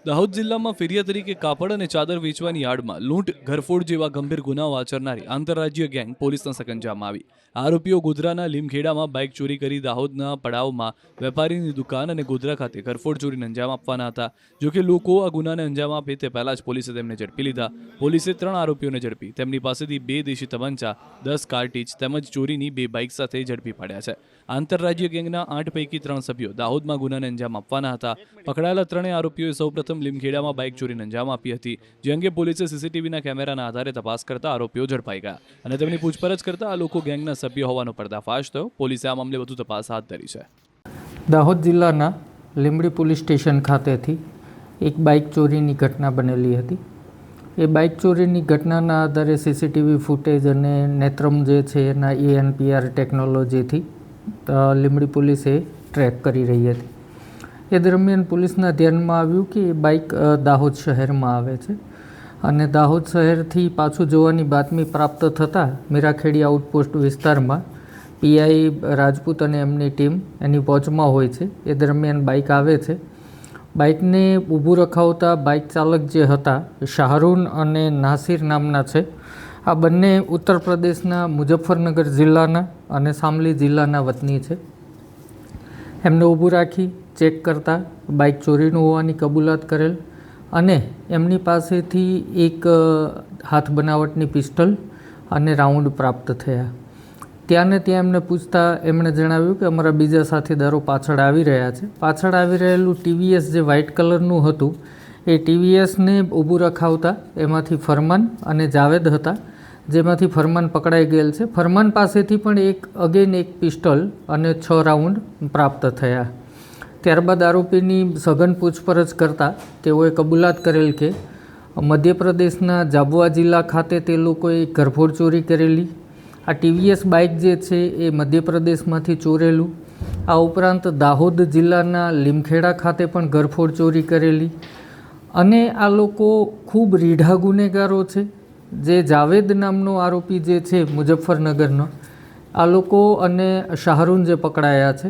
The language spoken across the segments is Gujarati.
દાહોદ જિલ્લામાં ફેરિયા તરીકે કાપડ અને ચાદર વેચવાની આડમાં લૂંટ, ઘરફોડ જેવા ગંભીર ગુનાઓ આચરનારી આંતરરાજ્ય ગેંગ પોલીસના સકંજામાં આવી। આરોપીઓ ગોધરાના લીમખેડામાં બાઇક ચોરી કરી દાહોદના પડાવમાં વેપારીની દુકાન અને ગોધરા ખાતે ઘરફોડ ચોરીને અંજામ આપવાના હતા। જોકે લોકો આ ગુનાને અંજામ આપે તે પહેલા જ પોલીસે તેમને ઝડપી લીધા। પોલીસે 3 આરોપીઓને ઝડપી તેમની પાસેથી 2 દેશી તમંચા, 10 કાર્ટીજ તેમજ ચોરીની 2 બાઇક સાથે ઝડપી પાડ્યા છે। આંતરરાજ્ય ગેંગના 8 પૈકી 3 સભ્યો દાહોદમાં ગુનાને અંજામ આપવાના હતા। પકડાયેલા 3 આરોપીઓએ સૌપ્રથમ લીમખેડામાં બાઇક ચોરીને અંજામ આપી હતી, જે અંગે પોલીસે સીસીટીવીના કેમેરાના આધારે તપાસ કરતા આરોપીઓ ઝડપાઈ ગયા અને તેમની પૂછપરછ કરતા આ લોકો ગેંગના સભ્ય હોવાનો પર્દાફાશ થયો। પોલીસે આ મામલે વધુ તપાસ હાથ ધરી છે। દાહોદ જિલ્લાના લીંબડી પોલીસ સ્ટેશન ખાતેથી એક બાઇક ચોરીની ઘટના બનેલી હતી। એ બાઇક ચોરીની ઘટનાના આધારે સીસીટીવી ફૂટેજ અને નેત્રમ જે છે એના ENPR ટેકનોલોજીથી લીંબડી પોલીસે ટ્રેક કરી રહી હતી। એ દરમિયાન પોલીસના ધ્યાનમાં આવ્યું કે એ બાઇક દાહોદ શહેરમાં આવે છે અને દાહોદ શહેરથી પાછું જવાની બાતમી પ્રાપ્ત થતાં મીરાખેડી આઉટપોસ્ટ વિસ્તારમાં PI રાજપૂત અને એમની ટીમ એની વોચમાં હોય છે। એ દરમિયાન બાઇક આવે છે। બાઇકને ઊભું રખાવતા બાઇક ચાલક જે હતા શાહરૂન અને નાસિર નામના છે। આ બંને ઉત્તર પ્રદેશના મુઝફ્ફરનગર જિલ્લાના અને શામલી જિલ્લાના વતની છે। એમને ઊભું રાખી ચેક કરતાં બાઇક ચોરીનું હોવાની કબૂલાત કરેલ અને એમની પાસેથી એક હાથ બનાવટની પિસ્ટલ અને રાઉન્ડ પ્રાપ્ત થયા। ત્યાં ને ત્યાં એમને પૂછતા એમણે જણાવ્યું કે અમારા બીજા સાથીદારો પાછળ આવી રહ્યા છે। પાછળ આવી રહેલું TVS જે વ્હાઇટ કલરનું હતું એ TVSને ઊભું રખાવતા એમાંથી ફરમાન અને જાવેદ હતા, જેમાંથી ફરમાન પકડાઈ ગયેલ છે। ફરમાન પાસેથી પણ એક પિસ્ટલ અને 6 રાઉન્ડ પ્રાપ્ત થયા। ત્યારબાદ આરોપીની સઘન પૂછપરછ કરતાં તેઓએ કબૂલાત કરેલ કે મધ્યપ્રદેશના જાબુઆ જિલ્લા ખાતે તે લોકોએ ઘરફોડ ચોરી કરેલી। આ TVS બાઇક જે છે એ મધ્યપ્રદેશમાંથી ચોરેલું। આ ઉપરાંત દાહોદ જિલ્લાના લીમખેડા ખાતે પણ ઘરફોડ ચોરી કરેલી અને આ લોકો ખૂબ રીઢા ગુનેગારો છે। જે જાવેદ નામનો આરોપી જે છે મુઝફ્ફરનગરનો, આ લોકો અને શાહરૂન જે પકડાયા છે,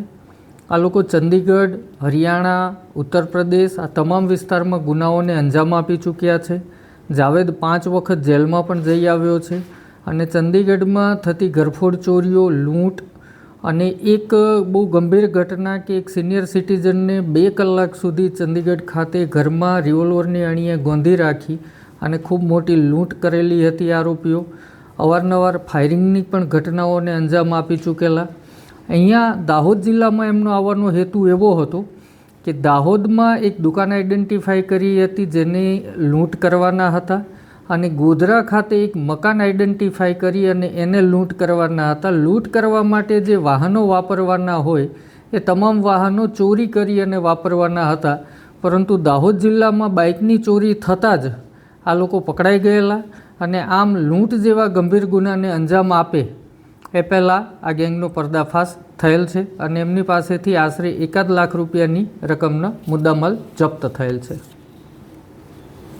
આ લોકો ચંદીગઢ, હરિયાણા, ઉત્તર પ્રદેશ આ તમામ વિસ્તારમાં ગુનાઓને અંજામ આપી ચૂક્યા છે। જાવેદ 5 વખત જેલમાં પણ જઈ આવ્યો છે અને ચંદીગઢમાં થતી ઘરફોડ ચોરીઓ, લૂંટ અને એક બહુ ગંભીર ઘટના કે એક સિનિયર સિટીઝનને 2 કલાક સુધી ચંદીગઢ ખાતે ઘરમાં રિવોલ્વરની અણીએ ગોંધી રાખી અને ખૂબ મોટી લૂંટ કરેલી હતી। આરોપીઓ અવારનવાર ફાયરિંગની પણ ઘટનાઓને અંજામ આપી ચૂકેલા। અહીંયા દાહોદ જિલ્લામાં એમનો આવવાનો હેતુ એવો હતો કે દાહોદમાં એક દુકાન આઈડેન્ટિફાઈ કરી હતી જેને લૂંટ કરવાના હતા અને ગોધરા ખાતે એક મકાન આઈડેન્ટિફાઈ કરી અને એને લૂંટ કરવાના હતા। લૂંટ કરવા માટે જે વાહનો વાપરવાના હોય એ તમામ વાહનો ચોરી કરી અને વાપરવાના હતા, પરંતુ દાહોદ જિલ્લામાં બાઇકની ચોરી થતાં જ આ લોકો પકડાઈ ગયેલા અને આમ લૂંટ જેવા ગંભીર ગુનાને અંજામ આપે એ પહેલાં આ ગેંગનો પર્દાફાશ થયેલ છે અને એમની પાસેથી આશરે 1 લાખ રૂપિયાની રકમનો મુદ્દામાલ જપ્ત થયેલ છે।